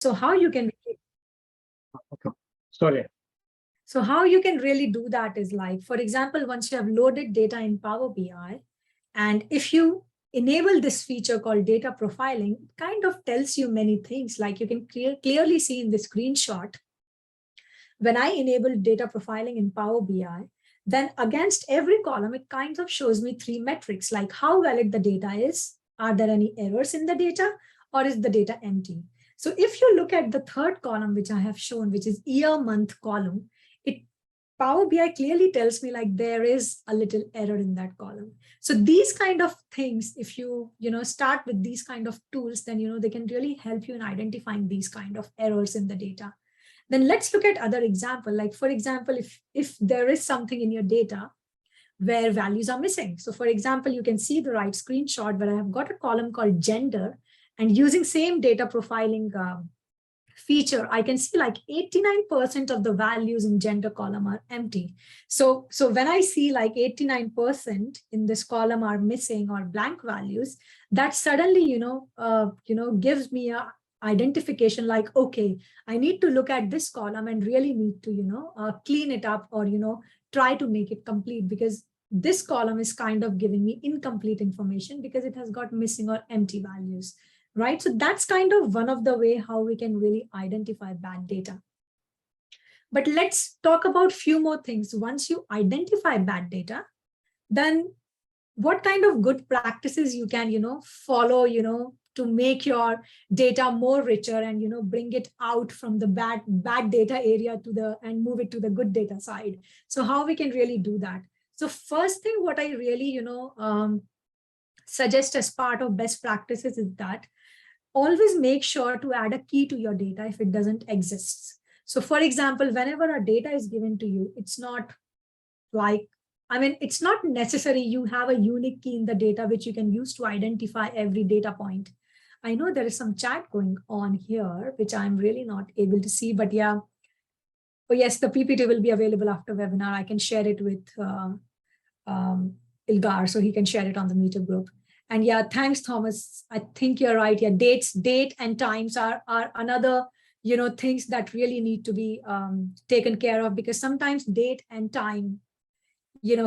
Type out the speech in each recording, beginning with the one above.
So how you can Okay. Sorry. So how you can really do that is like, for example, once you have loaded data in Power BI, and if you enable this feature called data profiling, it kind of tells you many things. Like you can clearly see in the screenshot, when I enable data profiling in Power BI, then against every column, it kind of shows me three metrics, like how valid the data is, are there any errors in the data, or is the data empty? So if you look at the third column, which I have shown, which is year month column, it Power BI clearly tells me like there is a little error in that column. So these kind of things, if you start with these kind of tools, then they can really help you in identifying these kind of errors in the data. Then let's look at other example. Like for example, if there is something in your data where values are missing. So for example, you can see the right screenshot where I have got a column called gender, and using same data profiling feature, I can see like 89% of the values in gender column are empty. So when I see like 89% in this column are missing or blank values, that suddenly gives me a identification like, okay, I need to look at this column and really need to clean it up, or try to make it complete, because this column is kind of giving me incomplete information because it has got missing or empty values. Right? So that's kind of one of the way how we can really identify bad data. But let's talk about few more things. Once you identify bad data, then what kind of good practices you can, follow, to make your data more richer and, bring it out from the bad data area and move it to the good data side. So how we can really do that? So first thing, what I really, suggest as part of best practices is that always make sure to add a key to your data if it doesn't exist. So for example, whenever a data is given to you, it's not like, it's not necessary you have a unique key in the data which you can use to identify every data point. I know there is some chat going on here, which I'm really not able to see, but yeah. Oh yes, the PPT will be available after webinar. I can share it with Ilgar, so he can share it on the Meetup group. And yeah, thanks, Thomas. I think you're right. Yeah, date and times are another, things that really need to be taken care of, because sometimes date and time,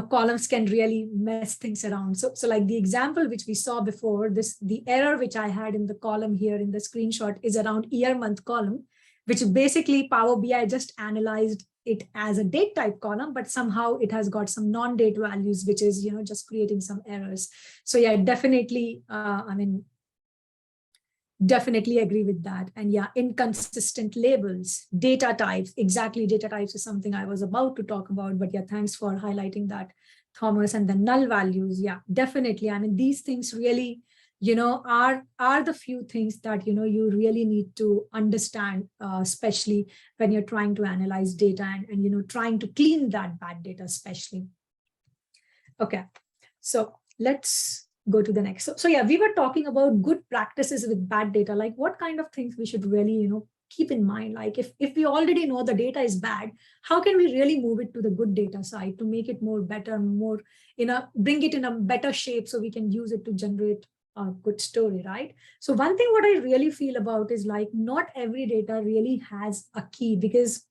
columns can really mess things around. So like the example which we saw before, the error which I had in the column here in the screenshot is around year month column, which basically Power BI just analyzed it as a date type column, but somehow it has got some non-date values, which is, just creating some errors. So yeah, definitely, definitely agree with that. And yeah, inconsistent labels, data types, exactly, data types is something I was about to talk about, but yeah, thanks for highlighting that, Thomas. And the null values, yeah, definitely. These things really, are the few things that, you really need to understand, especially when you're trying to analyze data and trying to clean that bad data, especially. Okay, so let's go to the next. So yeah, we were talking about good practices with bad data, like what kind of things we should really, keep in mind. Like if we already know the data is bad, how can we really move it to the good data side to make it more better, more bring it in a better shape so we can use it to generate a good story, right? So one thing what I really feel about is like not every data really has a key, because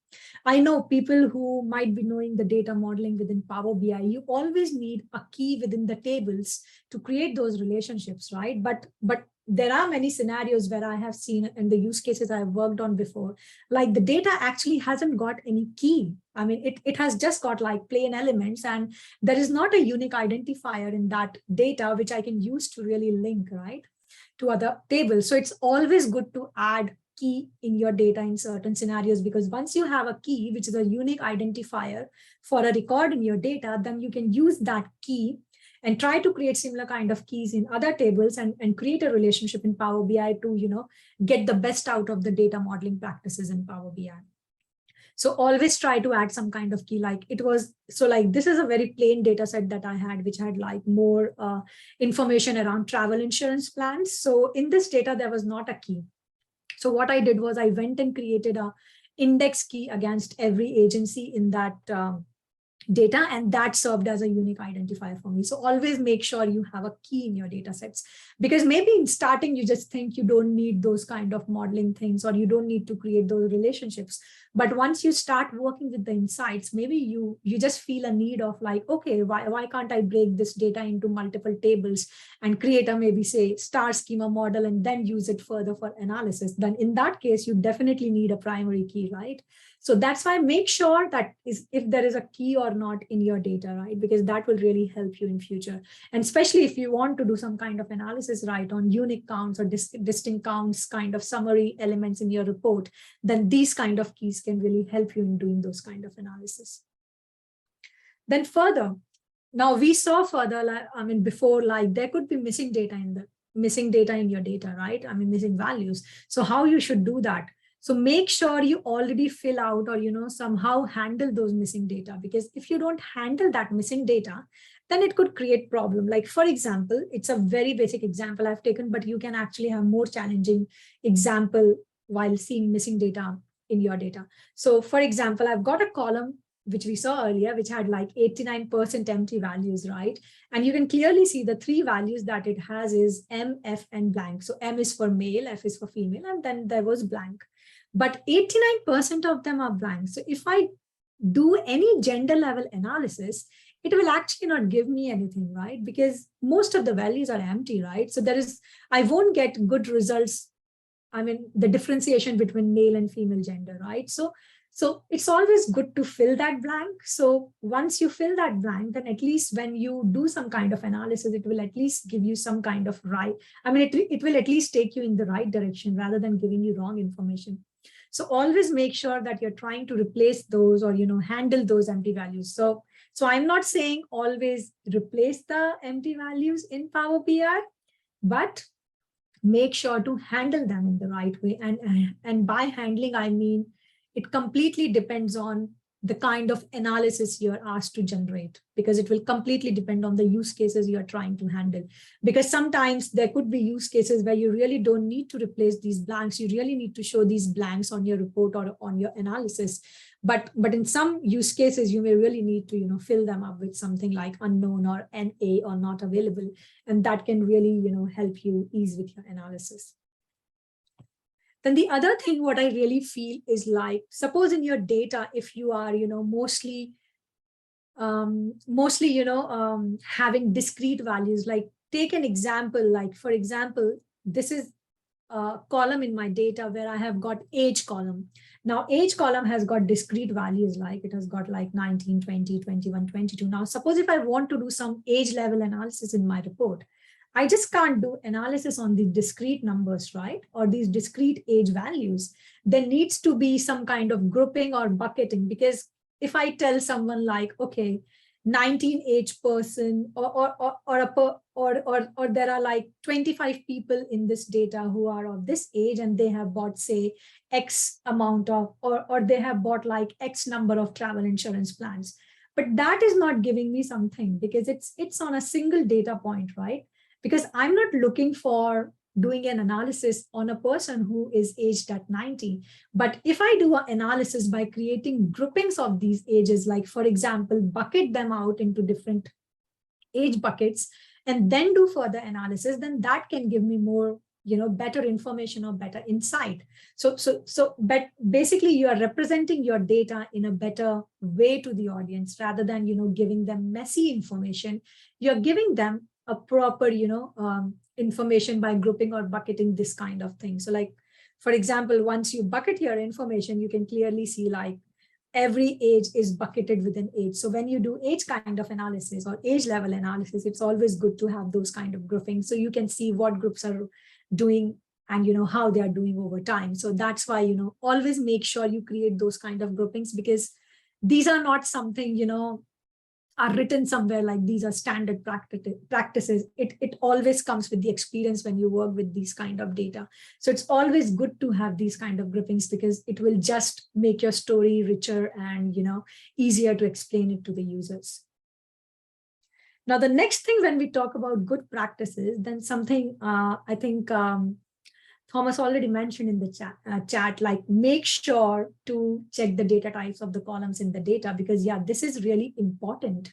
I know people who might be knowing the data modeling within Power BI, you always need a key within the tables to create those relationships, right? But there are many scenarios where I have seen in the use cases I've worked on before, like the data actually hasn't got any key. It has just got like plain elements, and there is not a unique identifier in that data, which I can use to really link, right, to other tables. So it's always good to add key in your data in certain scenarios, because once you have a key, which is a unique identifier for a record in your data, then you can use that key and try to create similar kind of keys in other tables and create a relationship in Power BI to, get the best out of the data modeling practices in Power BI. So always try to add some kind of key. Like it was, so like this is a very plain data set that I had, which had like more information around travel insurance plans. So in this data, there was not a key. So what I did was I went and created a index key against every agency in that data, and that served as a unique identifier for me. So always make sure you have a key in your data sets, because maybe in starting you just think you don't need those kind of modeling things, or you don't need to create those relationships. But once you start working with the insights, maybe you just feel a need of like, okay, why can't I break this data into multiple tables and create a maybe say star schema model and then use it further for analysis? Then in that case, you definitely need a primary key, right? So that's why make sure that if there is a key or not in your data, right? Because that will really help you in future. And especially if you want to do some kind of analysis, right, on unique counts or distinct counts kind of summary elements in your report, then these kind of keys can really help you in doing those kind of analysis. Then further, now we saw further, before, like there could be missing data in your data, right? Missing values. So how you should do that? So make sure you already fill out or, somehow handle those missing data, because if you don't handle that missing data, then it could create problem. Like, for example, it's a very basic example I've taken, but you can actually have more challenging example while seeing missing data in your data. So for example, I've got a column which we saw earlier, which had like 89% empty values, right? And you can clearly see the three values that it has is M, F, and blank. So M is for male, F is for female, and then there was blank. But 89% of them are blank. So if I do any gender level analysis, it will actually not give me anything, right? Because most of the values are empty, right? So I won't get good results. The differentiation between male and female gender, right? So it's always good to fill that blank. So once you fill that blank, then at least when you do some kind of analysis, it will at least give you some kind of right. It will at least take you in the right direction rather than giving you wrong information. So always make sure that you're trying to replace those or, handle those empty values. So I'm not saying always replace the empty values in Power BI, but make sure to handle them in the right way. And by handling, I mean, it completely depends on the kind of analysis you're asked to generate, because it will completely depend on the use cases you're trying to handle. Because sometimes there could be use cases where you really don't need to replace these blanks. You really need to show these blanks on your report or on your analysis. But in some use cases, you may really need to, fill them up with something like unknown or NA or not available. And that can really, help you ease with your analysis. Then the other thing, what I really feel is like, suppose in your data, if you are, mostly, having discrete values, like take an example, like, for example, this is a column in my data where I have got age column. Now, age column has got discrete values, like it has got like 19, 20, 21, 22. Now, suppose if I want to do some age level analysis in my report, I just can't do analysis on the discrete numbers, right? Or these discrete age values. There needs to be some kind of grouping or bucketing, because if I tell someone like, okay, 19 age person or there are like 25 people in this data who are of this age and they have bought say X amount of or they have bought like X number of travel insurance plans, but that is not giving me something, because it's on a single data point, right? Because I'm not looking for doing an analysis on a person who is aged at 90. But if I do an analysis by creating groupings of these ages, like for example, bucket them out into different age buckets and then do further analysis, then that can give me more, better information or better insight. But basically you are representing your data in a better way to the audience rather than, giving them messy information. You're giving them a proper, information by grouping or bucketing this kind of thing. So like, for example, once you bucket your information, you can clearly see like every age is bucketed within age. So when you do age kind of analysis or age level analysis, it's always good to have those kind of groupings. So you can see what groups are doing and, how they are doing over time. So that's why, always make sure you create those kind of groupings, because these are not something, are written somewhere like these are standard practices. It always comes with the experience when you work with these kind of data. So it's always good to have these kind of groupings, because it will just make your story richer and easier to explain it to the users. Now, the next thing when we talk about good practices, then something I think Thomas already mentioned in the chat, like make sure to check the data types of the columns in the data, because yeah, this is really important.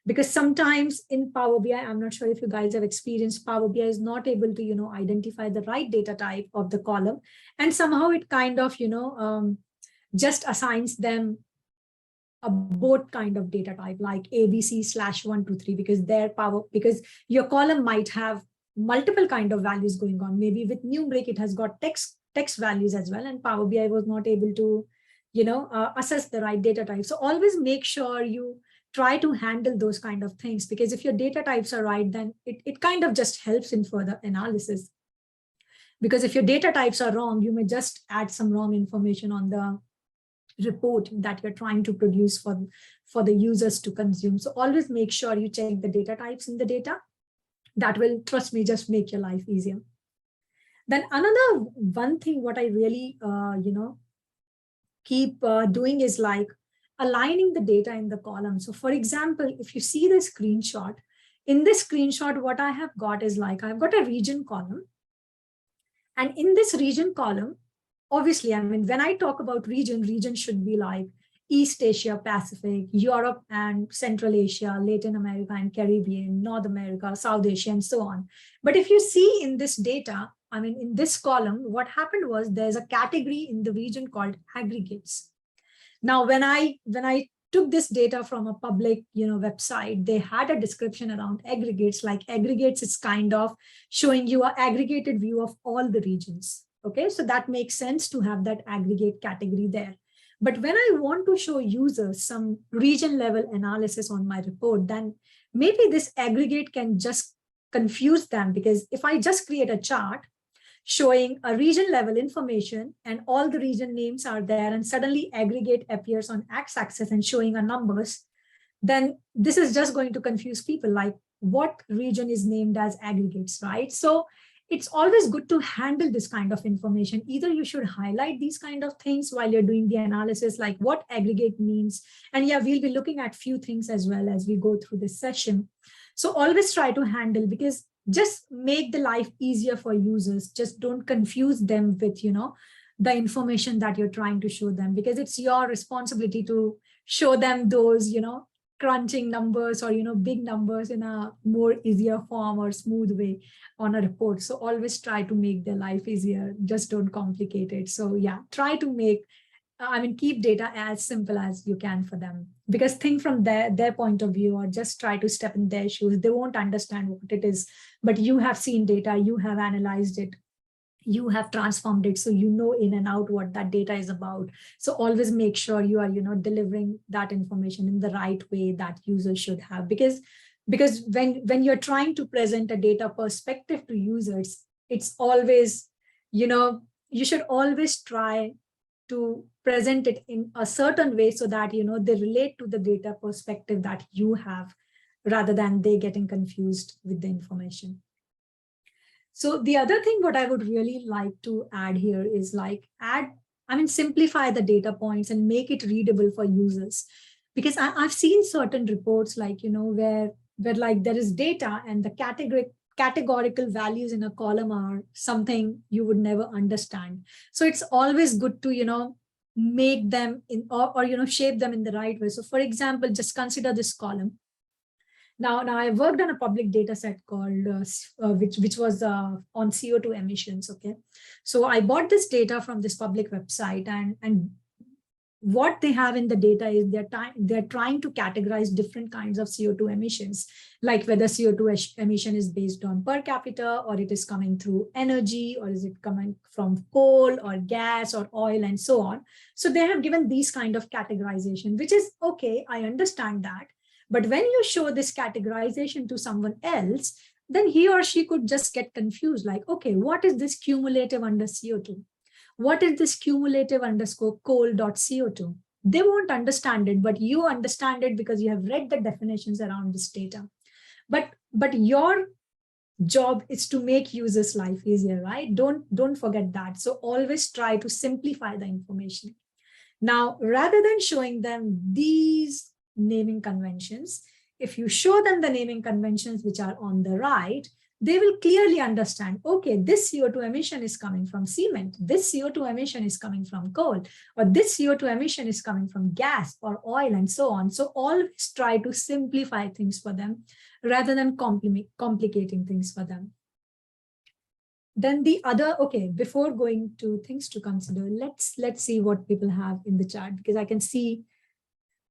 Because sometimes in Power BI, I'm not sure if you guys have experienced, Power BI is not able to, identify the right data type of the column. And somehow it kind of, just assigns them a both kind of data type, like ABC/123, because your column might have multiple kind of values going on. Maybe with numeric, it has got text values as well, and Power BI was not able to, assess the right data type. So always make sure you try to handle those kind of things, because if your data types are right, then it kind of just helps in further analysis. Because if your data types are wrong, you may just add some wrong information on the report that you're trying to produce for the users to consume. So always make sure you check the data types in the data. That will, trust me, just make your life easier. Then another one thing what I really, keep doing is like aligning the data in the column. So for example, if you see the screenshot, in this screenshot, what I have got is like, I've got a region column. And in this region column, obviously, I mean, when I talk about region should be like East Asia, Pacific, Europe and Central Asia, Latin America and Caribbean, North America, South Asia, and so on. But if you see in this data, I mean, in this column, what happened was there's a category in the region called aggregates. Now, when I took this data from a public, website, they had a description around aggregates. Like aggregates is kind of showing you an aggregated view of all the regions. Okay, so that makes sense to have that aggregate category there. But when I want to show users some region level analysis on my report, then maybe this aggregate can just confuse them, because if I just create a chart showing a region level information and all the region names are there, and suddenly aggregate appears on x-axis and showing a numbers, then this is just going to confuse people, like what region is named as aggregates, right? So it's always good to handle this kind of information. Either you should highlight these kind of things while you're doing the analysis, like what aggregate means. And yeah, we'll be looking at few things as well as we go through this session. So always try to handle, because just make the life easier for users. Just don't confuse them with, the information that you're trying to show them, because it's your responsibility to show them those, crunching numbers or, big numbers in a more easier form or smooth way on a report. So always try to make their life easier. Just don't complicate it. So yeah, try to make, keep data as simple as you can for them, because think from their point of view, or just try to step in their shoes. They won't understand what it is, but you have seen data, you have analyzed it, you have transformed it, so you know in and out what that data is about. So always make sure you are, delivering that information in the right way that users should have, because when you're trying to present a data perspective to users, it's always, you should always try to present it in a certain way so that, they relate to the data perspective that you have, rather than they getting confused with the information. So the other thing what I would really like to add here is like simplify the data points and make it readable for users. Because I've seen certain reports like, where like there is data and the categorical values in a column are something you would never understand. So it's always good to, make them in or shape them in the right way. So for example, just consider this column. Now I worked on a public data set called, which was on CO2 emissions. Okay, so I bought this data from this public website, and what they have in the data is they're trying to categorize different kinds of CO2 emissions, like whether CO2 emission is based on per capita, or it is coming through energy, or is it coming from coal or gas or oil, and so on. So they have given these kind of categorization, which is okay, I understand that. But when you show this categorization to someone else, then he or she could just get confused, like, okay, what is this cumulative under CO2? What is this cumulative underscore coal.co2? They won't understand it, but you understand it because you have read the definitions around this data. But your job is to make users' life easier, right? Don't forget that. So always try to simplify the information. Now, rather than showing them these naming conventions, if you show them the naming conventions which are on the right, they will clearly understand, okay, this CO2 emission is coming from cement, this CO2 emission is coming from coal, or this CO2 emission is coming from gas or oil, and so on. So always try to simplify things for them rather than complicating things for them. Then the other, okay, before going to things to consider, let's see what people have in the chat, because I can see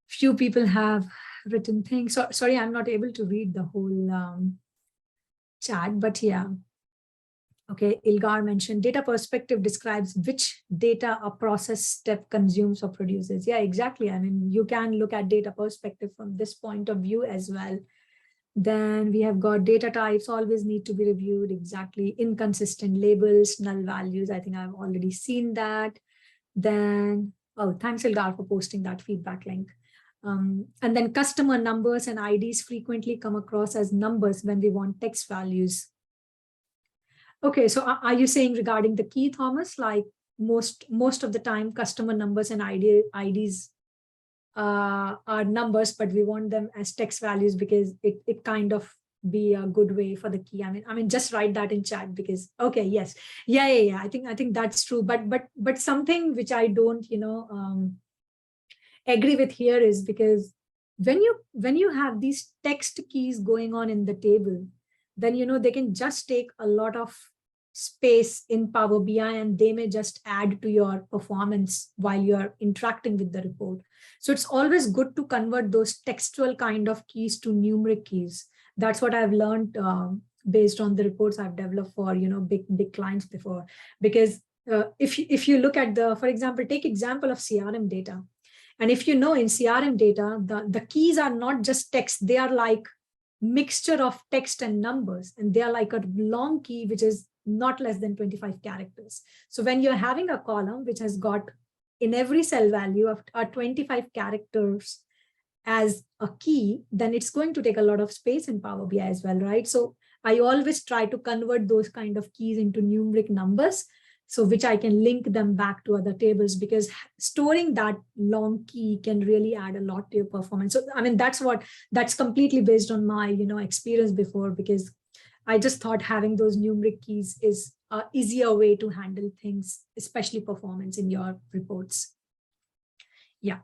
few people have written things. So, sorry, I'm not able to read the whole chat, but yeah. Okay, Ilgar mentioned data perspective describes which data a process step consumes or produces. Yeah, exactly. I mean, you can look at data perspective from this point of view as well. Then we have got data types always need to be reviewed. Exactly. Inconsistent labels, null values. I think I've already seen that. Then, oh, thanks Ilgar for posting that feedback link. And then customer numbers and IDs frequently come across as numbers when we want text values. Okay, so are you saying regarding the key, Thomas, like most of the time customer numbers and IDs are numbers, but we want them as text values because it kind of be a good way for the key. I mean, just write that in chat because, okay, yes, yeah. I think that's true. But something which I don't, agree with here is because when you have these text keys going on in the table, then they can just take a lot of space in Power BI and they may just add to your performance while you're interacting with the report. So it's always good to convert those textual kind of keys to numeric keys. That's what I've learned based on the reports I've developed for big clients before. Because if you look at for example, take example of CRM data. And if in CRM data, the keys are not just text, they are like mixture of text and numbers. And they are like a long key, which is not less than 25 characters. So when you're having a column which has got in every cell value of 25 characters as a key, then it's going to take a lot of space in Power BI as well, right? So I always try to convert those kind of keys into numeric numbers, so which I can link them back to other tables, because storing that long key can really add a lot to your performance. So, I mean, that's completely based on my, experience before, because I just thought having those numeric keys is an easier way to handle things, especially performance in your reports. Yeah.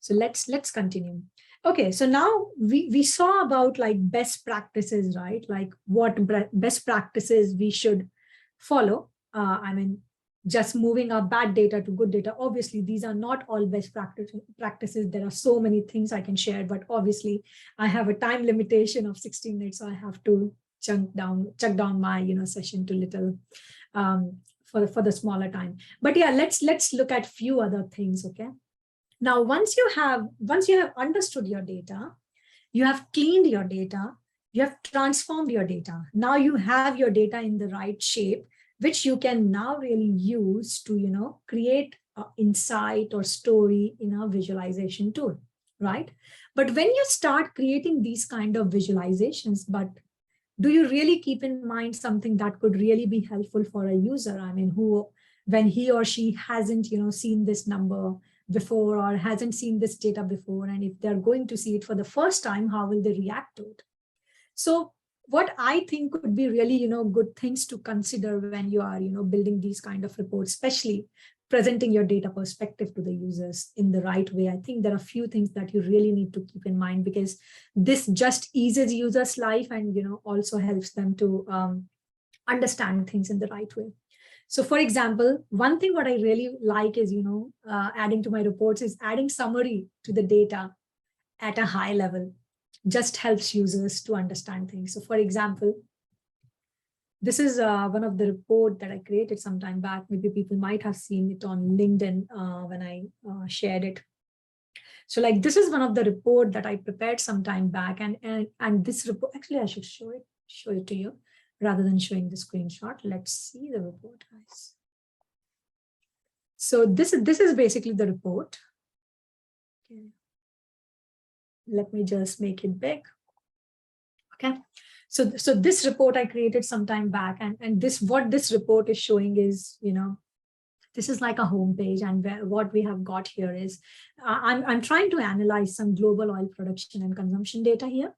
So let's continue. Okay, so now we saw about like best practices, right? Like what best practices we should follow. I mean, just moving our bad data to good data. Obviously, these are not all best practices. There are so many things I can share, but obviously I have a time limitation of 16 minutes, so I have to chuck down my session to little for the smaller time. But yeah, let's look at few other things. Okay. Now, once you have understood your data, you have cleaned your data, you have transformed your data. Now you have your data in the right shape, which you can now really use to, create an insight or story in a visualization tool, right? But when you start creating these kind of visualizations, but do you really keep in mind something that could really be helpful for a user? I mean, when he or she hasn't, seen this number before or hasn't seen this data before, and if they're going to see it for the first time, how will they react to it? So what I think could be really, good things to consider when you are, building these kind of reports, especially presenting your data perspective to the users in the right way. I think there are a few things that you really need to keep in mind, because this just eases users' life and, also helps them to understand things in the right way. So for example, one thing what I really like is, adding to my reports is adding summary to the data at a high level. Just helps users to understand things. So for example, this is one of the report that I created some time back. Maybe people might have seen it on LinkedIn when I shared it. So like this is one of the report that I prepared some time back, and this report, actually I should show it to you rather than showing the screenshot. Let's see the report, guys. So this is basically the report. Okay. Let me just make it big. Okay. So this report I created some time back, and what this report is showing is, this is like a home page, and what we have got here is I'm trying to analyze some global oil production and consumption data here.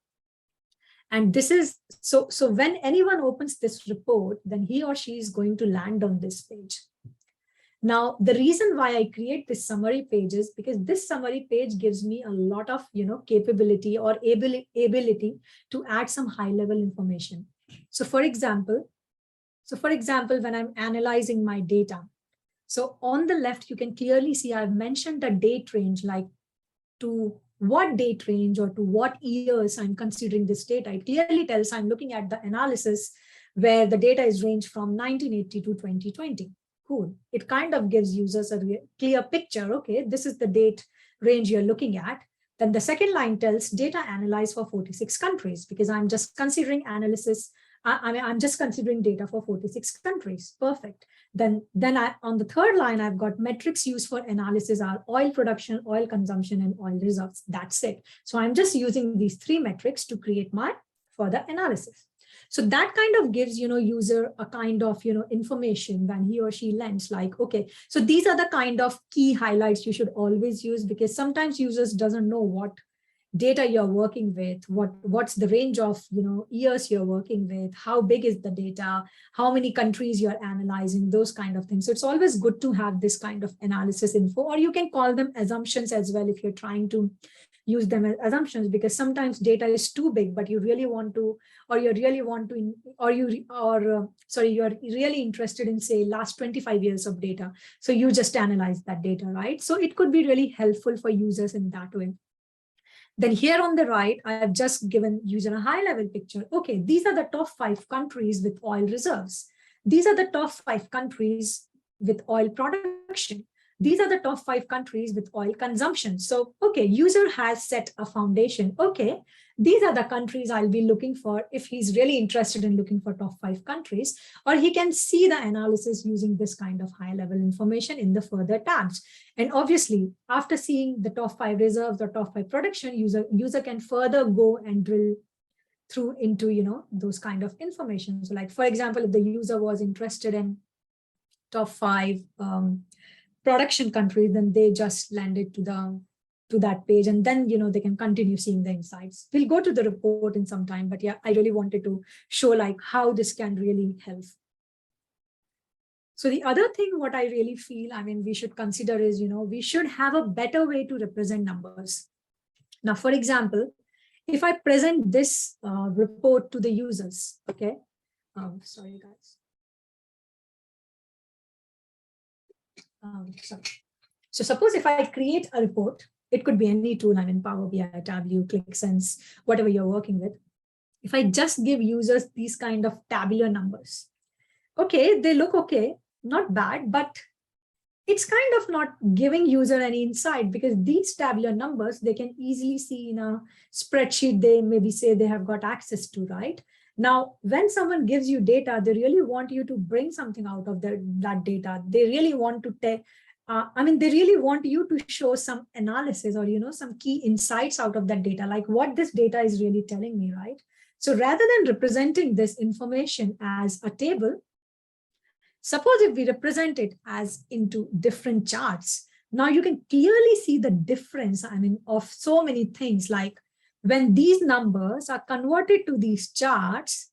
And this is, so when anyone opens this report, then he or she is going to land on this page. Now, the reason why I create this summary page is because this summary page gives me a lot of, capability or ability to add some high level information. So for example, when I'm analyzing my data, so on the left, you can clearly see I've mentioned the date range, like to what date range or to what years I'm considering this data. It clearly tells I'm looking at the analysis where the data is ranged from 1980 to 2020. Cool. It kind of gives users a clear picture. Okay, this is the date range you're looking at. Then the second line tells data analyzed for 46 countries, because I'm just considering analysis. I'm just considering data for 46 countries. Perfect. Then on the third line, I've got metrics used for analysis are oil production, oil consumption, and oil reserves. That's it. So I'm just using these three metrics to create my further analysis. So that kind of gives, user a kind of, information when he or she lands, like, okay, so these are the kind of key highlights you should always use, because sometimes users doesn't know what data you're working with, what's the range of years you're working with, how big is the data, how many countries you're analyzing, those kind of things. So it's always good to have this kind of analysis info, or you can call them assumptions as well if you're trying to use them as assumptions, because sometimes data is too big, but you really want to, or you really want to, or you're really interested in, say, last 25 years of data. So you just analyze that data, right? So it could be really helpful for users in that way. Then here on the right, I have just given user a high level picture. Okay, these are the top 5 countries with oil reserves. These are the top 5 countries with oil production. These are the top 5 countries with oil consumption. So, okay, user has set a foundation. Okay, these are the countries I'll be looking for if he's really interested in looking for top 5 countries, or he can see the analysis using this kind of high level information in the further tabs. And obviously, after seeing the top 5 reserves or top 5 production, user can further go and drill through into, those kind of information. So like, for example, if the user was interested in top 5 production countries, then they just landed to that page, and then they can continue seeing the insights. We'll go to the report in some time, but yeah, I really wanted to show like how this can really help. So the other thing what I really feel, we should consider is, we should have a better way to represent numbers. Now, for example, if I present this report to the users, okay, sorry guys. Sorry. So suppose if I create a report, it could be any tool, Power BI, Tableau, ClickSense, whatever you're working with. If I just give users these kind of tabular numbers, okay, they look okay, not bad, but it's kind of not giving user any insight, because these tabular numbers, they can easily see in a spreadsheet they maybe say they have got access to, right? Now, when someone gives you data, they really want you to bring something out of that data. They really want to they really want you to show some analysis or, some key insights out of that data, like what this data is really telling me, right? So rather than representing this information as a table, suppose if we represent it as into different charts, now you can clearly see the difference, of so many things. Like when these numbers are converted to these charts,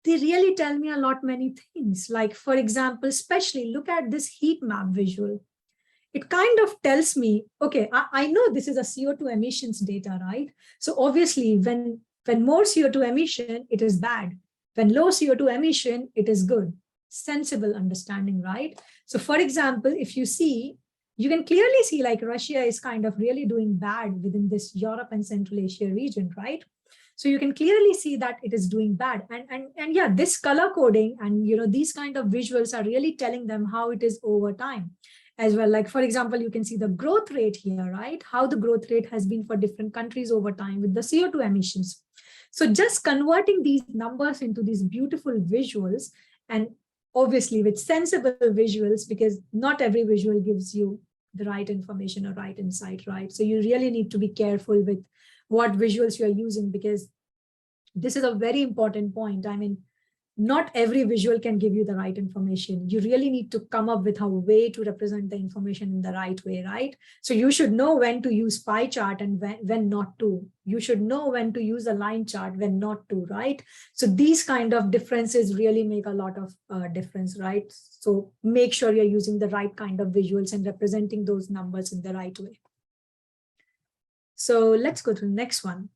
they really tell me a lot many things. Like, for example, especially look at this heat map visual. It kind of tells me, okay, I know this is a CO2 emissions data, right? So obviously when more CO2 emission, it is bad. When low CO2 emission, it is good. Sensible understanding, right? So for example, if you see, you can clearly see like Russia is kind of really doing bad within this Europe and Central Asia region, right? So you can clearly see that it is doing bad. And yeah, this color coding and these kind of visuals are really telling them how it is over time as well. Like, for example, you can see the growth rate here, right? How the growth rate has been for different countries over time with the CO2 emissions. So just converting these numbers into these beautiful visuals, and obviously with sensible visuals, because not every visual gives you the right information or right insight, right? So you really need to be careful with what visuals you're using, because this is a very important point. not every visual can give you the right information. You really need to come up with a way to represent the information in the right way, right? So you should know when to use pie chart and when not to. You should know when to use a line chart, when not to, right? So these kind of differences really make a lot of difference, right? So make sure you're using the right kind of visuals and representing those numbers in the right way. So let's go to the next one.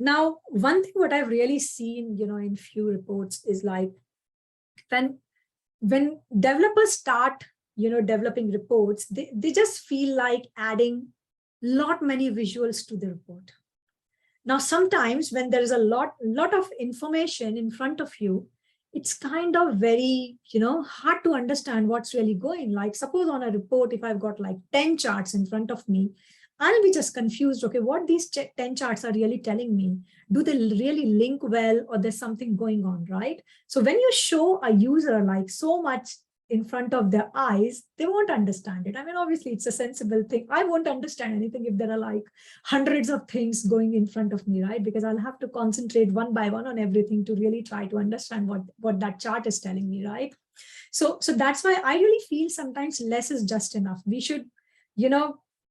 Now, one thing what I've really seen, in few reports is like when developers start, developing reports, they just feel like adding many visuals to the report. Now, sometimes when there is a lot of information in front of you, it's kind of very, hard to understand what's really going. Like suppose on a report, if I've got like 10 charts in front of me, I'll be just confused. Okay, what these 10 charts are really telling me? Do they really link well, or there's something going on, right? So when you show a user like so much in front of their eyes, they won't understand it. I mean, obviously it's a sensible thing. I won't understand anything if there are like hundreds of things going in front of me, right? Because I'll have to concentrate one by one on everything to really try to understand what that chart is telling me, right? So that's why I really feel sometimes less is just enough. We should,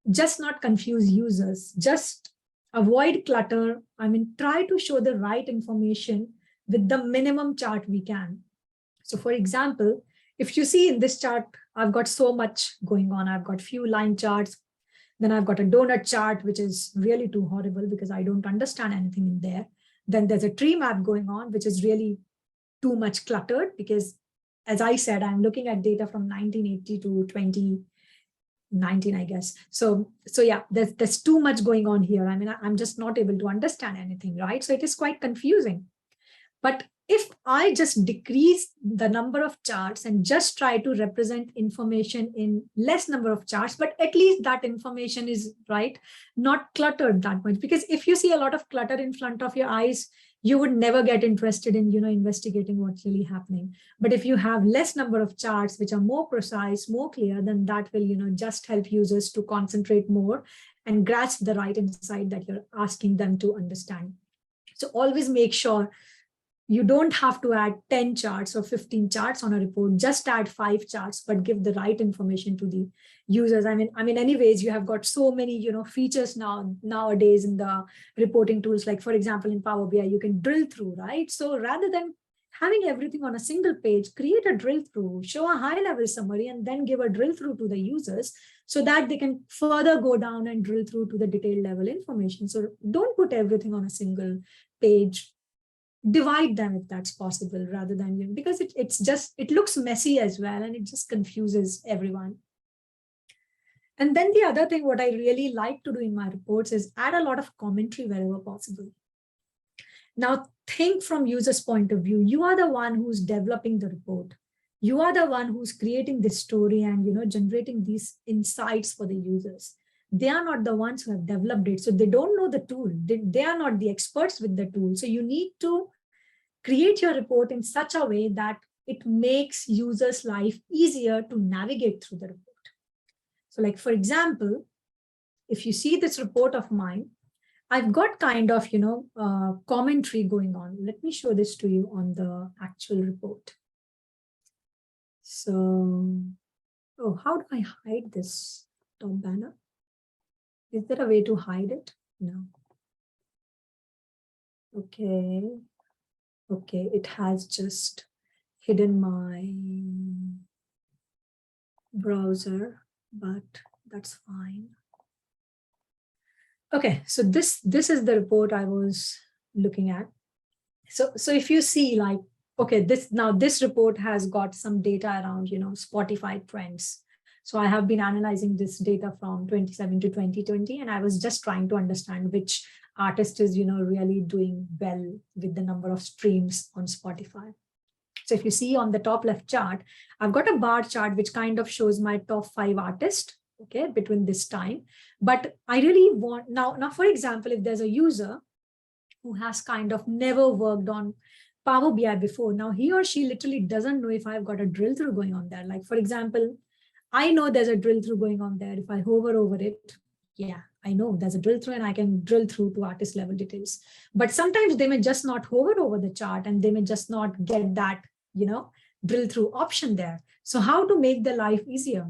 just not confuse users, just avoid clutter. I mean, try to show the right information with the minimum chart we can. So for example, if you see in this chart, I've got so much going on. I've got few line charts. Then I've got a donut chart, which is really too horrible because I don't understand anything in there. Then there's a tree map going on, which is really too much cluttered because, as I said, I'm looking at data from 1980 to 2019, I guess. So yeah, there's too much going on here. I mean, I'm just not able to understand anything, right? So it is quite confusing. But if I just decrease the number of charts and just try to represent information in less number of charts, but at least that information is right, not cluttered that much. Because if you see a lot of clutter in front of your eyes, you would never get interested in, investigating what's really happening. But if you have less number of charts, which are more precise, more clear, then that will, just help users to concentrate more and grasp the right insight that you're asking them to understand. So always make sure you don't have to add 10 charts or 15 charts on a report, just add 5 charts, but give the right information to the users. I mean, anyways, you have got so many, features nowadays in the reporting tools. Like for example, in Power BI, you can drill through, right? So rather than having everything on a single page, create a drill through, show a high level summary, and then give a drill through to the users so that they can further go down and drill through to the detailed level information. So don't put everything on a single page. Divide them if that's possible, rather than, because it looks messy as well, and it just confuses everyone. And then the other thing, what I really like to do in my reports is add a lot of commentary wherever possible. Now think from users' point of view. You are the one who's developing the report. You are the one who's creating this story and generating these insights for the users. They are not the ones who have developed it. So they don't know the tool. They are not the experts with the tool. So you need to create your report in such a way that it makes users' life easier to navigate through the report. So like, for example, if you see this report of mine, I've got kind of, commentary going on. Let me show this to you on the actual report. So, oh, how do I hide this top banner? Is there a way to hide it? No. Okay. Okay, it has just hidden my browser, but that's fine. Okay, so this is the report I was looking at. So if you see, like, okay, this report has got some data around, Spotify trends. So I have been analyzing this data from 2017 to 2020, and I was just trying to understand which artist is, really doing well with the number of streams on Spotify. So if you see on the top left chart, I've got a bar chart which kind of shows my top 5 artists, okay, between this time. But I really want, now, for example, if there's a user who has kind of never worked on Power BI before, now he or she literally doesn't know if I've got a drill through going on there. Like, for example, I know there's a drill through going on there. If I hover over it, yeah, I know there's a drill through and I can drill through to artist level details. But sometimes they may just not hover over the chart and they may just not get that, drill through option there. So how to make their life easier?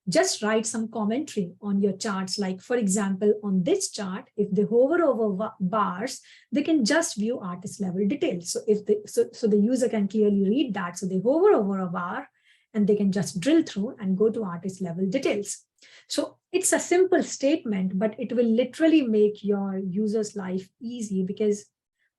Just write some commentary on your charts. Like, for example, on this chart, if they hover over bars, they can just view artist level details. So if so the user can clearly read that. So they hover over a bar and they can just drill through and go to artist level details. So it's a simple statement, but it will literally make your user's life easy, because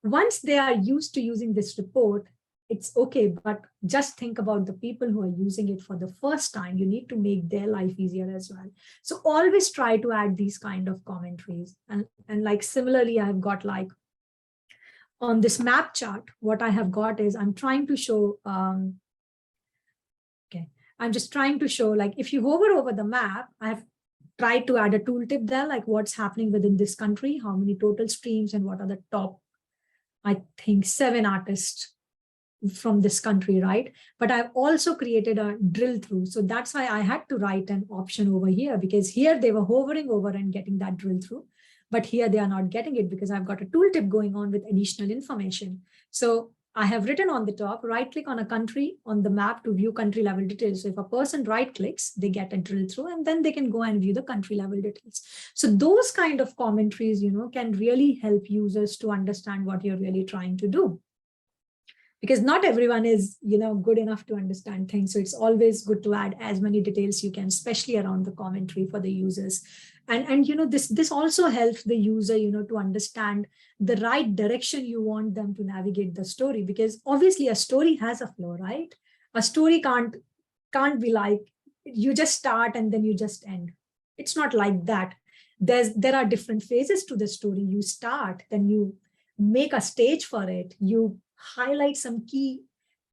once they are used to using this report, it's okay. But just think about the people who are using it for the first time. You need to make their life easier as well. So always try to add these kind of commentaries. And like similarly, I have got like on this map chart, what I have got is I'm trying to show, I'm just trying to show, like, if you hover over the map, I have tried to add a tooltip there, like what's happening within this country, how many total streams, and what are the top, I think, 7 artists from this country, right? But I've also created a drill through. So that's why I had to write an option over here, because here they were hovering over and getting that drill through. But here they are not getting it because I've got a tooltip going on with additional information. So I have written on the top, right click on a country on the map to view country level details. So if a person right clicks, they get a drill through and then they can go and view the country level details. So those kind of commentaries, can really help users to understand what you're really trying to do. Because not everyone is, good enough to understand things. So it's always good to add as many details you can, especially around the commentary for the users. And this also helps the user, to understand the right direction you want them to navigate the story. Because obviously a story has a flow, right? A story can't be like, you just start and then you just end. It's not like that. There are different phases to the story. You start, then you make a stage for it. You highlight some key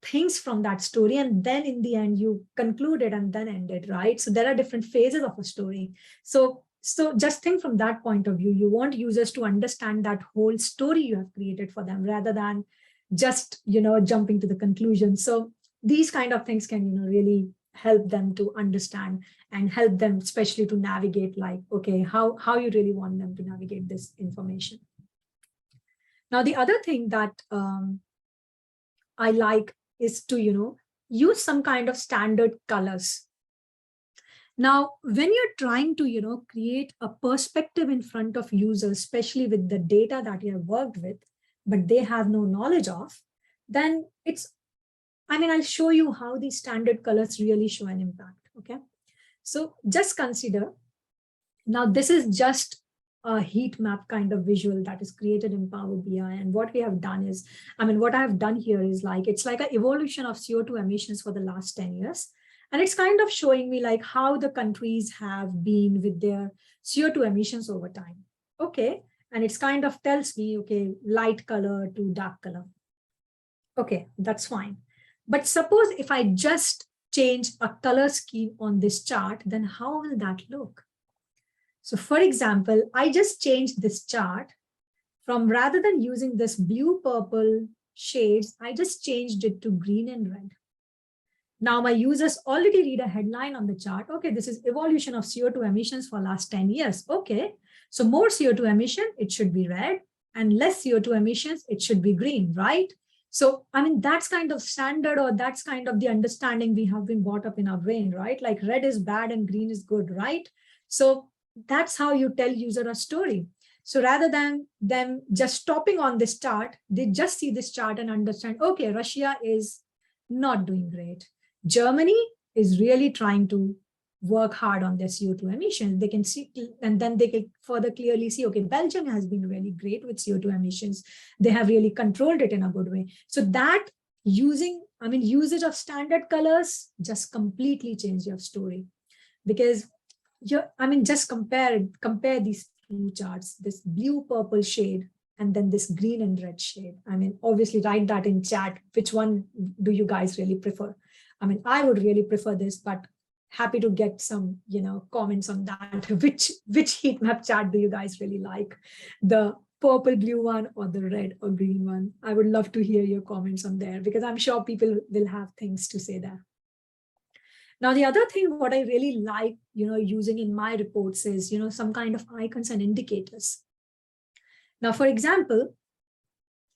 things from that story, and then in the end you conclude it and then end it, right? So there are different phases of a story. So just think from that point of view. You want users to understand that whole story you have created for them, rather than just jumping to the conclusion. So these kind of things can really help them to understand and help them especially to navigate, like, okay, how you really want them to navigate this information. Now the other thing that I like is to, use some kind of standard colors. Now, when you're trying to, create a perspective in front of users, especially with the data that you have worked with, but they have no knowledge of, then I'll show you how these standard colors really show an impact, okay? So just consider, now this is just a heat map kind of visual that is created in Power BI. And what we have done is, what I have done here is like, it's like an evolution of CO2 emissions for the last 10 years. And it's kind of showing me like how the countries have been with their CO2 emissions over time. Okay. And it's kind of tells me, okay, light color to dark color. Okay, that's fine. But suppose if I just change a color scheme on this chart, then how will that look? So for example, I just changed this chart from, rather than using this blue purple shades, I just changed it to green and red. Now my users already read a headline on the chart. Okay, this is evolution of CO2 emissions for last 10 years. Okay, so more CO2 emission, it should be red, and less CO2 emissions, it should be green, right? So, that's kind of standard, or that's kind of the understanding we have been brought up in our brain, right? Like red is bad and green is good, right? So that's how you tell user a story. So rather than them just stopping on this chart, they just see this chart and understand, okay, Russia is not doing great. Germany is really trying to work hard on their CO2 emissions. They can see, and then they can further clearly see, okay, Belgium has been really great with CO2 emissions. They have really controlled it in a good way. So that usage of standard colors just completely change your story. Because just compare these two charts, this blue purple shade and then this green and red shade. Obviously write that in chat. Which one do you guys really prefer? I would really prefer this, but happy to get some, comments on that. Which heat map chart do you guys really like? The purple blue one or the red or green one? I would love to hear your comments on there, because I'm sure people will have things to say there. Now, the other thing, what I really like, using in my reports is, some kind of icons and indicators. Now, for example,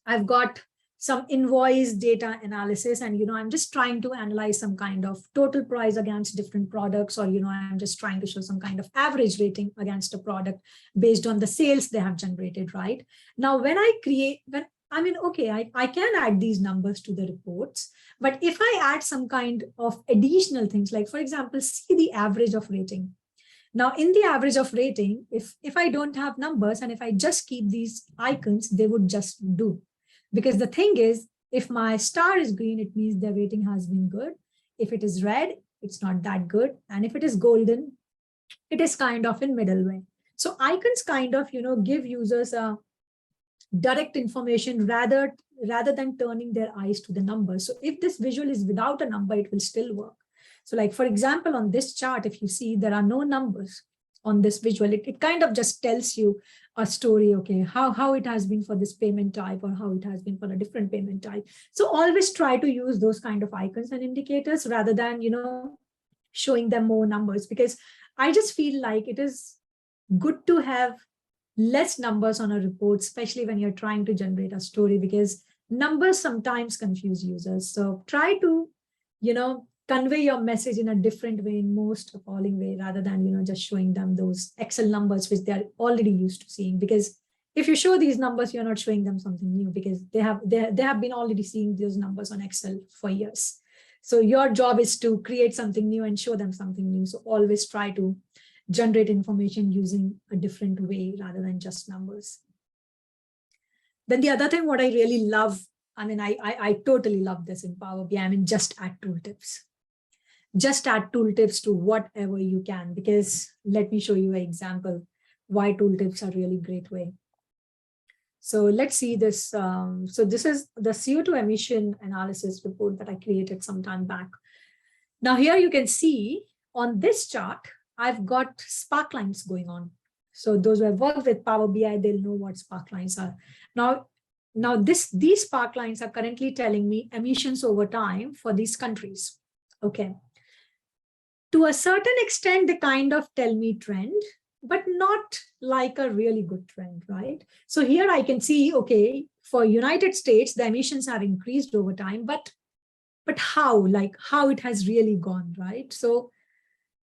I've got some invoice data analysis, and I'm just trying to analyze some kind of total price against different products, or I'm just trying to show some kind of average rating against a product based on the sales they have generated, right? Now, I can add these numbers to the reports, but if I add some kind of additional things, like for example, see the average of rating. Now, in the average of rating, if I don't have numbers and if I just keep these icons, they would just do. Because the thing is, if my star is green, it means the rating has been good. If it is red, it's not that good. And if it is golden, it is kind of in middle way. So icons kind of, give users a direct information rather than turning their eyes to the numbers. So if this visual is without a number, it will still work. So like, for example, on this chart, if you see there are no numbers on this visual, it kind of just tells you a story, okay, how it has been for this payment type, or how it has been for a different payment type. So always try to use those kind of icons and indicators rather than, showing them more numbers, because I just feel like it is good to have less numbers on a report, especially when you're trying to generate a story, because numbers sometimes confuse users. So try to, convey your message in a different way, in most appalling way, rather than, just showing them those Excel numbers, which they're already used to seeing. Because if you show these numbers, you're not showing them something new, because they have been already seeing those numbers on Excel for years. So your job is to create something new and show them something new. So always try to generate information using a different way rather than just numbers. Then the other thing, what I really love, I totally love this in Power BI, just add tooltips. Just add tooltips to whatever you can, because let me show you an example why tooltips are really great way. So let's see this. So this is the CO2 emission analysis report that I created some time back. Now here you can see on this chart, I've got spark lines going on. So those who have worked with Power BI, they'll know what spark lines are. Now these spark lines are currently telling me emissions over time for these countries. Okay. To a certain extent, they kind of tell me trend, but not like a really good trend, right? So here I can see, okay, for United States, the emissions have increased over time, but how it has really gone, right? So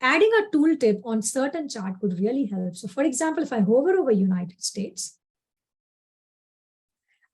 adding a tooltip on certain chart could really help. So for example, if I hover over United States,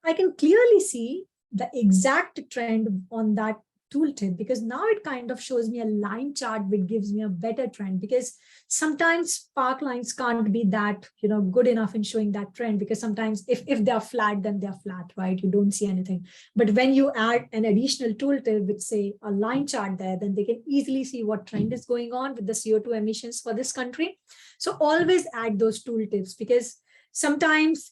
I can clearly see the exact trend on that tooltip, because now it kind of shows me a line chart which gives me a better trend, because sometimes spark lines can't be that good enough in showing that trend, because sometimes if they're flat, then they're flat, right? You don't see anything. But when you add an additional tooltip with, say, a line chart there, then they can easily see what trend is going on with the CO2 emissions for this country. So always add those tooltips, because sometimes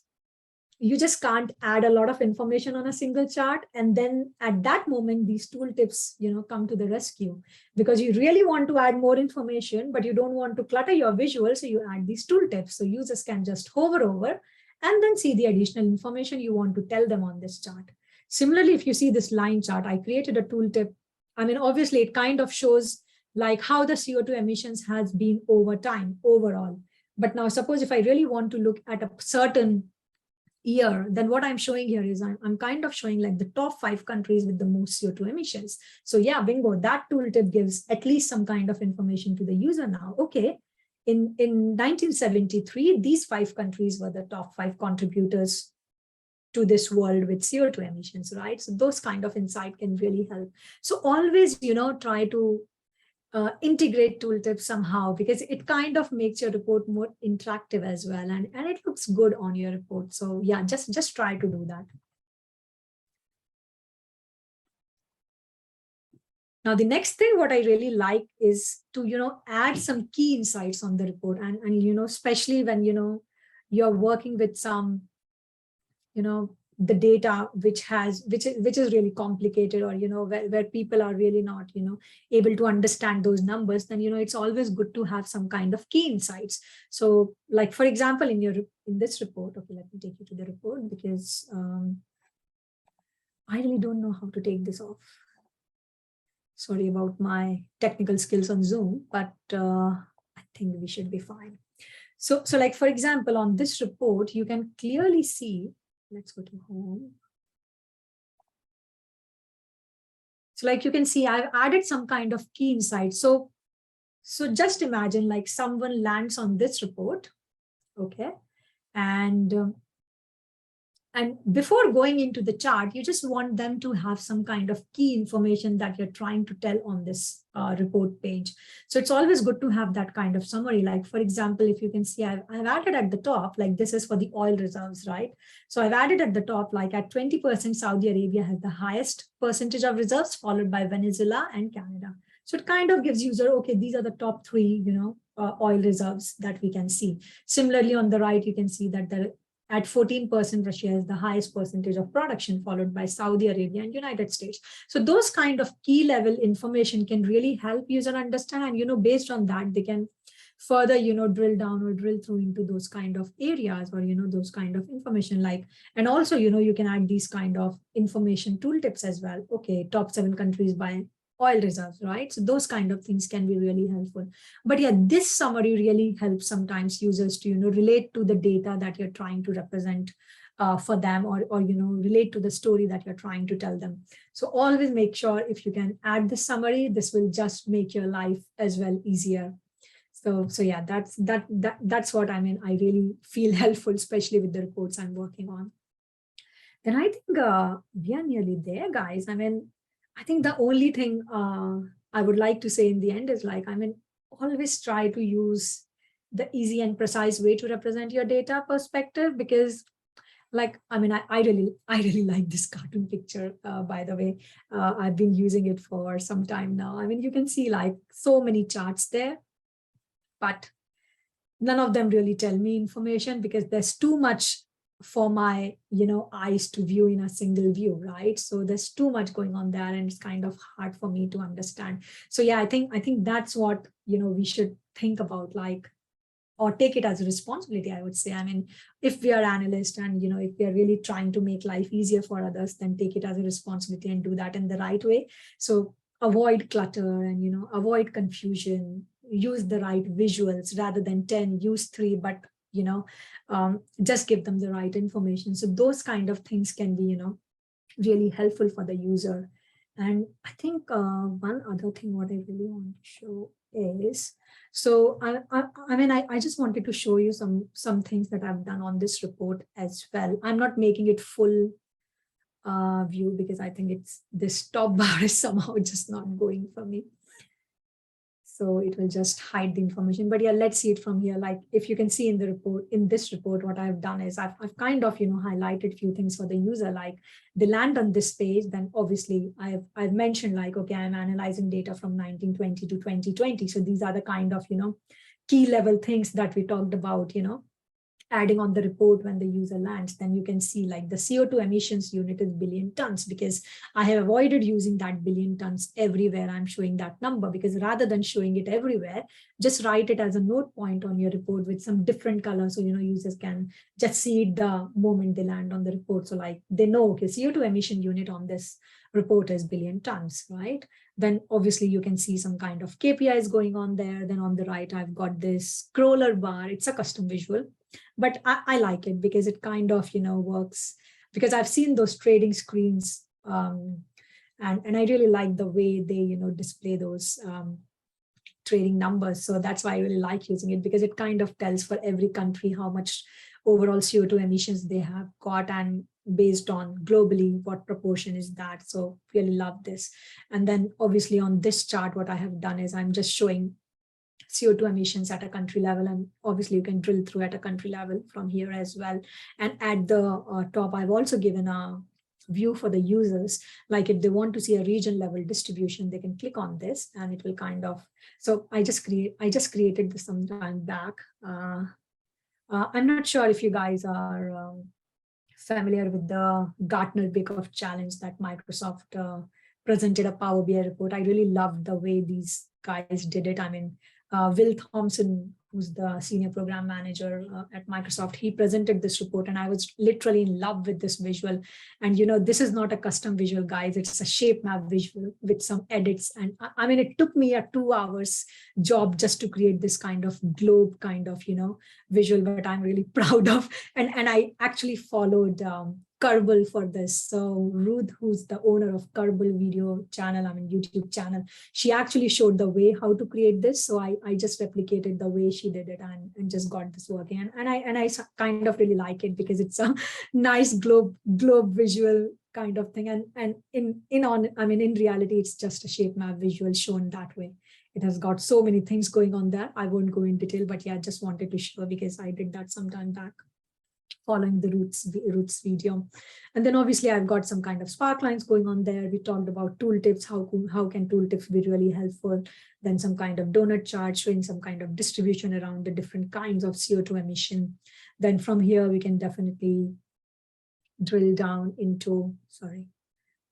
you just can't add a lot of information on a single chart, and then at that moment these tooltips come to the rescue, because you really want to add more information, but you don't want to clutter your visual, so you add these tooltips, so users can just hover over and then see the additional information you want to tell them on this chart. Similarly, if you see this line chart, I created a tooltip. Obviously it kind of shows like how the CO2 emissions has been over time overall, but now suppose if I really want to look at a certain year, then what I'm showing here is I'm kind of showing like the top 5 countries with the most CO2 emissions. So yeah, bingo, that tooltip gives at least some kind of information to the user now. Okay, in 1973, these 5 countries were the top 5 contributors to this world with CO2 emissions, right? So those kind of insight can really help. So always, try to integrate tooltips somehow, because it kind of makes your report more interactive as well, and it looks good on your report. So yeah, just try to do that. Now the next thing what I really like is to add some key insights on the report, and especially when you're working with some the data which is really complicated, or where people are really not able to understand those numbers, then it's always good to have some kind of key insights. So like for example, in this report, okay, let me take you to the report, because I really don't know how to take this off. Sorry about my technical skills on Zoom, but I think we should be fine. So like, for example, on this report, you can clearly see, let's go to home. So like you can see, I've added some kind of key insight. So just imagine like someone lands on this report, okay? And before going into the chart, you just want them to have some kind of key information that you're trying to tell on this report page. So it's always good to have that kind of summary. Like, for example, if you can see, I've added at the top, like this is for the oil reserves, right? So I've added at the top, like at 20%, Saudi Arabia has the highest percentage of reserves, followed by Venezuela and Canada. So it kind of gives user, okay, these are the top three, oil reserves that we can see. Similarly, on the right, you can see that at 14%, Russia has the highest percentage of production, followed by Saudi Arabia and United States. So those kind of key level information can really help user understand. And, based on that, they can further, drill down or drill through into those kind of areas or, those kind of information and also, you can add these kind of information tooltips as well. Okay, top 7 countries by oil reserves, right? So those kind of things can be really helpful. But yeah, this summary really helps sometimes users to, relate to the data that you're trying to represent for them or, relate to the story that you're trying to tell them. So always make sure if you can add the summary, this will just make your life as well easier. So yeah, that's what I mean. I really feel helpful, especially with the reports I'm working on. Then I think we are nearly there, guys. I mean, I think the only thing I would like to say in the end is always try to use the easy and precise way to represent your data perspective, because I really like this cartoon picture, by the way. I've been using it for some time now. I mean, you can see like so many charts there, but none of them really tell me information because there's too much for my eyes to view in a single view, right? So there's too much going on there and it's kind of hard for me to understand. So yeah, I think that's what we should think about, or take it as a responsibility, I would say. I mean, if we are analysts and if we are really trying to make life easier for others, then take it as a responsibility and do that in the right way. So avoid clutter and avoid confusion, use the right visuals. Rather than 10, use 3, but just give them the right information. So those kind of things can be really helpful for the user. And I think one other thing what I really want to show is, so I just wanted to show you some things that I've done on this report as well. I'm not making it full view because I think it's this top bar is somehow just not going for me. So it will just hide the information. But yeah, let's see it from here. Like if you can see in the report, in this report, what I've done is I've kind of, highlighted a few things for the user, like they land on this page, then obviously I've mentioned like, okay, I'm analyzing data from 1920 to 2020. So these are the kind of, key level things that we talked about, adding on the report when the user lands. Then you can see like the CO2 emissions unit is billion tons, because I have avoided using that billion tons everywhere I'm showing that number, because rather than showing it everywhere, just write it as a note point on your report with some different colors. So, users can just see it the moment they land on the report. So like they know, okay, CO2 emission unit on this report is billion tons, right? Then obviously you can see some kind of KPIs going on there. Then on the right, I've got this scroller bar. It's a custom visual, but I like it because it kind of, works, because I've seen those trading screens and I really like the way they, display those trading numbers. So that's why I really like using it, because it kind of tells for every country how much overall CO2 emissions they have got, and based on globally what proportion is that. So really love this. And then obviously on this chart, what I have done is I'm just showing CO2 emissions at a country level, and obviously you can drill through at a country level from here as well. And at the top, I've also given a view for the users, like if they want to see a region level distribution, they can click on this and it will kind of, so I just created this some time back. I'm not sure if you guys are familiar with the Gartner Bake Off challenge that Microsoft presented a Power BI report. I really loved the way these guys did it. I mean, Will Thompson who's the senior program manager at Microsoft, he presented this report, and I was literally in love with this visual. And this is not a custom visual, guys. It's a shape map visual with some edits. And I mean, it took me a 2 hours job just to create this kind of globe kind of visual, but I'm really proud of. And I actually followed Kerbal for this. So Ruth, who's the owner of Kerbal video channel, I mean YouTube channel, she actually showed the way how to create this. So I just replicated the way she did it and just got this working. And I kind of really like it because it's a nice globe visual kind of thing. And in reality, it's just a shape map visual shown that way. It has got so many things going on there. I won't go in detail, but yeah, I just wanted to show because I did that some time back, following the roots video. And then obviously I've got some kind of spark lines going on there. We talked about tooltips, how can tooltips be really helpful. Then some kind of donut chart showing some kind of distribution around the different kinds of CO2 emission. Then from here, we can definitely drill down into,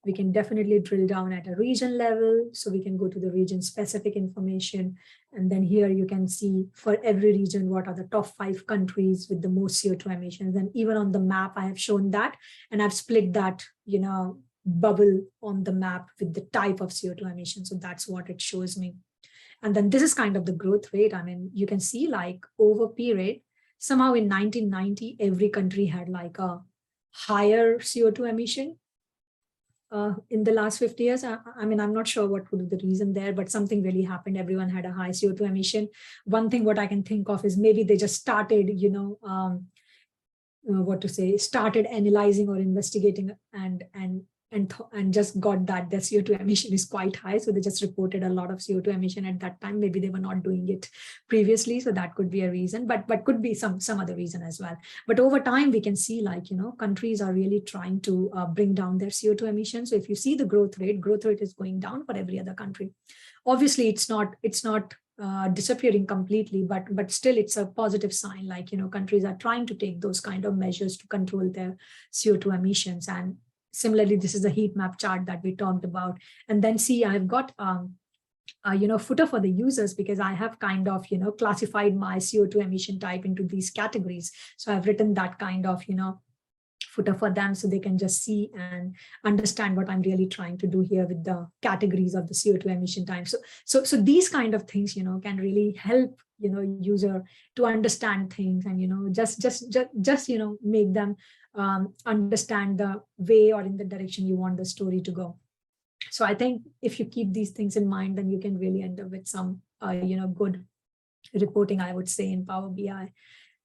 we can definitely drill down at a region level. So we can go to the region specific information. And then here you can see for every region, what are the top 5 countries with the most CO2 emissions. And even on the map, I have shown that, and I've split that, bubble on the map with the type of CO2 emission. So that's what it shows me. And then this is kind of the growth rate. I mean, you can see like over period, somehow in 1990, every country had like a higher CO2 emission. In the last 50 years, I mean, I'm not sure what would be the reason there, but something really happened. Everyone had a high CO2 emission. One thing what I can think of is maybe they just started, started analyzing or investigating and just got that their CO2 emission is quite high. So they just reported a lot of CO2 emission at that time. Maybe they were not doing it previously. So that could be a reason, but could be some other reason as well. But over time, we can see like, countries are really trying to bring down their CO2 emissions. So if you see the growth rate is going down for every other country. Obviously, it's not disappearing completely, but still it's a positive sign. Like, countries are trying to take those kind of measures to control their CO2 emissions. And similarly, this is the heat map chart that we talked about. And then see, I've got footer for the users because I have kind of, classified my CO2 emission type into these categories. So I've written that kind of, footer for them so they can just see and understand what I'm really trying to do here with the categories of the CO2 emission type. So these kind of things, can really help, user to understand things and, just make them understand the way or in the direction you want the story to go. So I think if you keep these things in mind, then you can really end up with some, good reporting, I would say, in Power BI.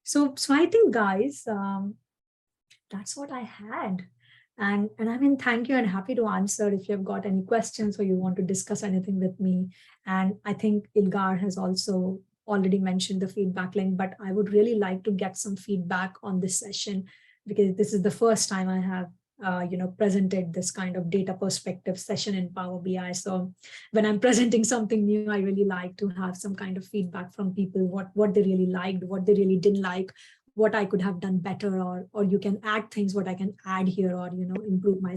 So I think, guys, that's what I had. And I mean, thank you and happy to answer if you've got any questions or you want to discuss anything with me. And I think Ilgar has also already mentioned the feedback link, but I would really like to get some feedback on this session because this is the first time I have presented this kind of data perspective session in Power BI. So when I'm presenting something new, I really like to have some kind of feedback from people, what they really liked, what they really didn't like, what I could have done better, or you can add things, what I can add here, or, improve my